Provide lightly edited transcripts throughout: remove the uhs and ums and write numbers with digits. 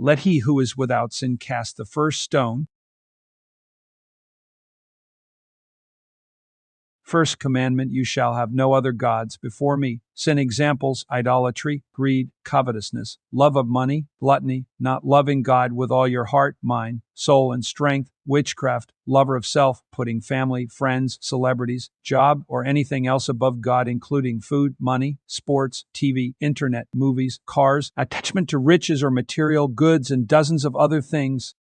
Let he who is without sin cast the first stone. First commandment, you shall have no other gods before me. Sin examples, idolatry, greed, covetousness, love of money, gluttony, not loving God with all your heart, mind, soul, and strength, witchcraft, lover of self, putting family, friends, celebrities, job, or anything else above God, including food, money, sports, TV, internet, movies, cars, attachment to riches or material goods, and dozens of other things.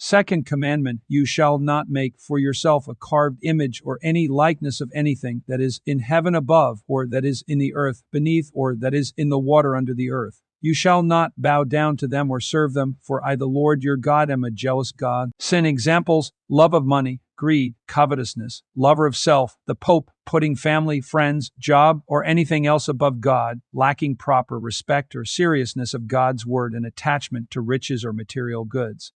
Second commandment, you shall not make for yourself a carved image or any likeness of anything that is in heaven above, or that is in the earth beneath, or that is in the water under the earth. You shall not bow down to them or serve them, for I, the Lord your God, am a jealous God. Sin examples, love of money, greed, covetousness, lover of self, the Pope, putting family, friends, job, or anything else above God, lacking proper respect or seriousness of God's word, and attachment to riches or material goods.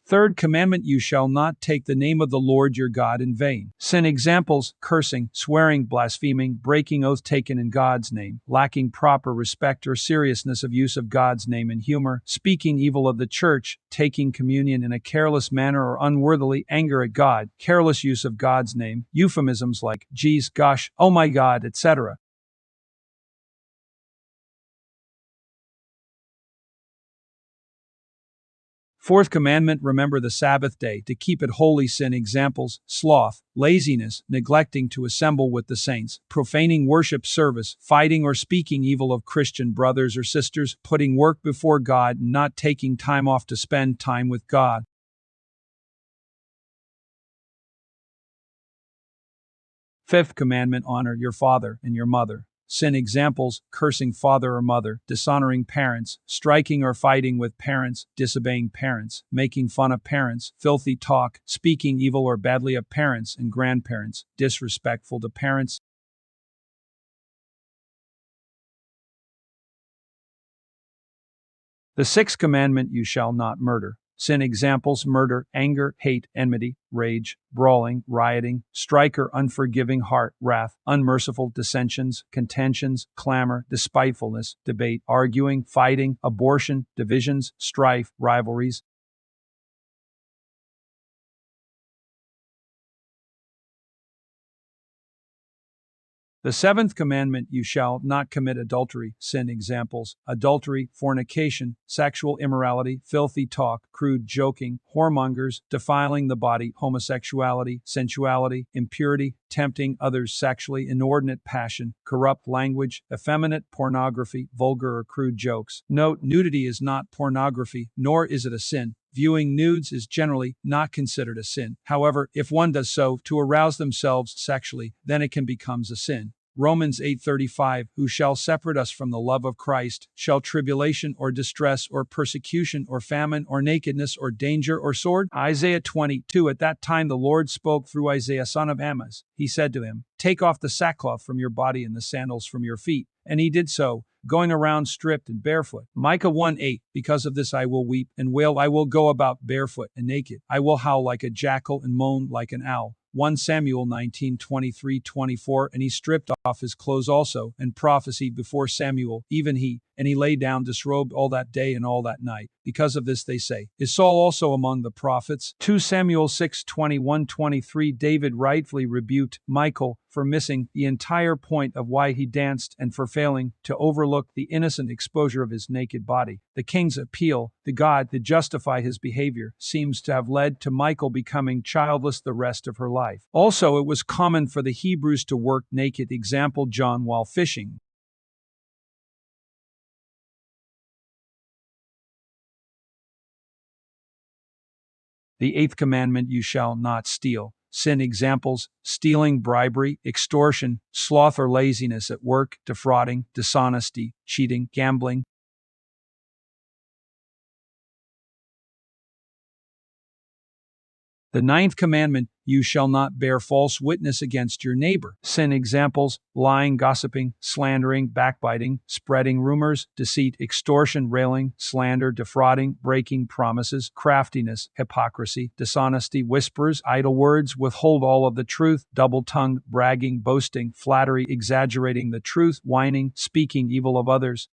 Third commandment, you shall not take the name of the Lord your God in vain. Sin examples, cursing, swearing, blaspheming, breaking oath taken in God's name, lacking proper respect or seriousness of use of God's name in humor, speaking evil of the church, taking communion in a careless manner or unworthily, anger at God, careless use of God's name, euphemisms like geez, gosh, oh my God, etc. Fourth commandment, remember the Sabbath day to keep it holy. Sin examples, sloth, laziness, neglecting to assemble with the saints, profaning worship service, fighting or speaking evil of Christian brothers or sisters, putting work before God and not taking time off to spend time with God. Fifth commandment, honor your father and your mother. Sin examples, cursing father or mother, dishonoring parents, striking or fighting with parents, disobeying parents, making fun of parents, filthy talk, speaking evil or badly of parents and grandparents, disrespectful to parents. The sixth commandment, you shall not murder. Sin examples, murder, anger, hate, enmity, rage, brawling, rioting, strife or unforgiving heart, wrath, unmerciful dissensions, contentions, clamor, despitefulness, debate, arguing, fighting, abortion, divisions, strife, rivalries. The seventh commandment, you shall not commit adultery. Sin examples, adultery, fornication, sexual immorality, filthy talk, crude joking, whoremongers, defiling the body, homosexuality, sensuality, impurity, tempting others sexually, inordinate passion, corrupt language, effeminate pornography, vulgar or crude jokes. Note, nudity is not pornography, nor is it a sin. Viewing nudes is generally not considered a sin. However, if one does so to arouse themselves sexually, then it can become a sin. Romans 8:35, who shall separate us from the love of Christ? Shall tribulation or distress or persecution or famine or nakedness or danger or sword? Isaiah 22, at that time the Lord spoke through Isaiah son of Amoz. He said to him, take off the sackcloth from your body and the sandals from your feet. And he did so, going around stripped and barefoot. Micah 1:8, because of this I will weep and wail, I will go about barefoot and naked. I will howl like a jackal and moan like an owl. 1 Samuel 19:23-24, and he stripped off his clothes also, and prophesied before Samuel, even he, and he lay down disrobed all that day and all that night. Because of this they say, is Saul also among the prophets? 2 Samuel 6:21-23, David rightfully rebuked Michal for missing the entire point of why he danced and for failing to overlook the innocent exposure of his naked body. The king's appeal to God to justify his behavior seems to have led to Michal becoming childless the rest of her life. Also, it was common for the Hebrews to work naked. Example, John while fishing. The eighth commandment, you shall not steal. Sin examples, stealing, bribery, extortion, sloth or laziness at work, defrauding, dishonesty, cheating, gambling. The ninth commandment, you shall not bear false witness against your neighbor. Sin examples, lying, gossiping, slandering, backbiting, spreading rumors, deceit, extortion, railing, slander, defrauding, breaking promises, craftiness, hypocrisy, dishonesty, whispers, idle words, withhold all of the truth, double-tongued, bragging, boasting, flattery, exaggerating the truth, whining, speaking evil of others.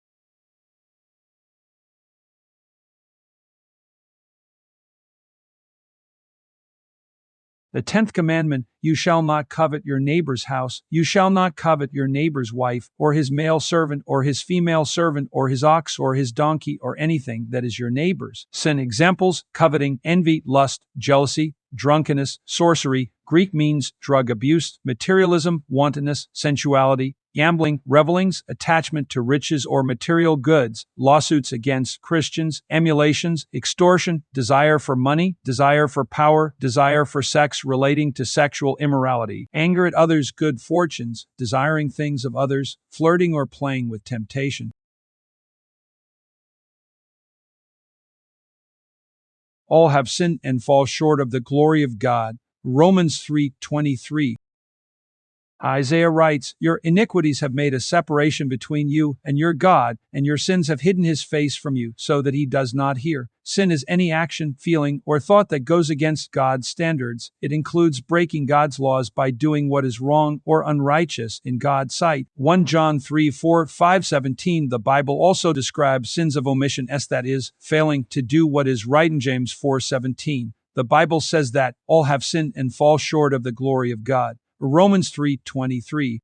The 10th commandment, you shall not covet your neighbor's house. You shall not covet your neighbor's wife, or his male servant, or his female servant, or his ox, or his donkey, or anything that is your neighbor's. Sin examples, coveting, envy, lust, jealousy, drunkenness, sorcery. Greek means drug abuse, materialism, wantonness, sensuality, gambling, revelings, attachment to riches or material goods, lawsuits against Christians, emulations, extortion, desire for money, desire for power, desire for sex relating to sexual immorality, anger at others' good fortunes, desiring things of others, flirting or playing with temptation. All have sinned and fall short of the glory of God. Romans 3:23. Isaiah writes, your iniquities have made a separation between you and your God, and your sins have hidden his face from you, so that he does not hear. Sin is any action, feeling, or thought that goes against God's standards. It includes breaking God's laws by doing what is wrong or unrighteous in God's sight. 1 John 3:4-5-17. The Bible also describes sins of omission, that is, failing to do what is right in James 4:17. The Bible says that all have sinned and fall short of the glory of God. Romans 3:23.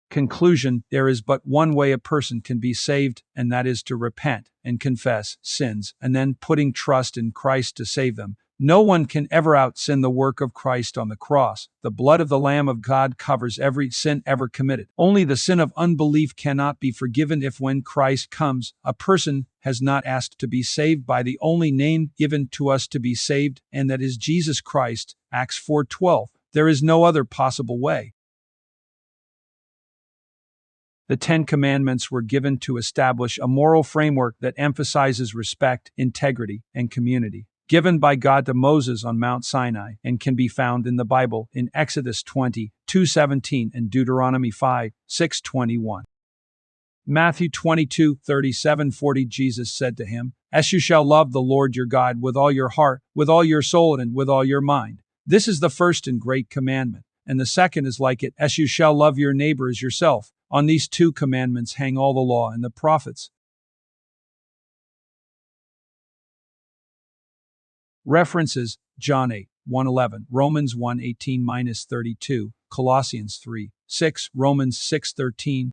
Conclusion, there is but one way a person can be saved, and that is to repent and confess sins, and then putting trust in Christ to save them. No one can ever out-sin the work of Christ on the cross. The blood of the Lamb of God covers every sin ever committed. Only the sin of unbelief cannot be forgiven if, when Christ comes, a person has not asked to be saved by the only name given to us to be saved, and that is Jesus Christ. Acts 4:12. There is no other possible way. The 10 Commandments were given to establish a moral framework that emphasizes respect, integrity, and community. Given by God to Moses on Mount Sinai, and can be found in the Bible in Exodus 20:2-17 and Deuteronomy 5:6-21. Matthew 22:37-40. Jesus said to him, as you shall love the Lord your God with all your heart, with all your soul, and with all your mind. This is the first and great commandment, and the second is like it, as you shall love your neighbor as yourself. On these two commandments hang all the law and the prophets. References: John 8:1-11, Romans 1:18-32, Colossians 3:6, Romans 6:13,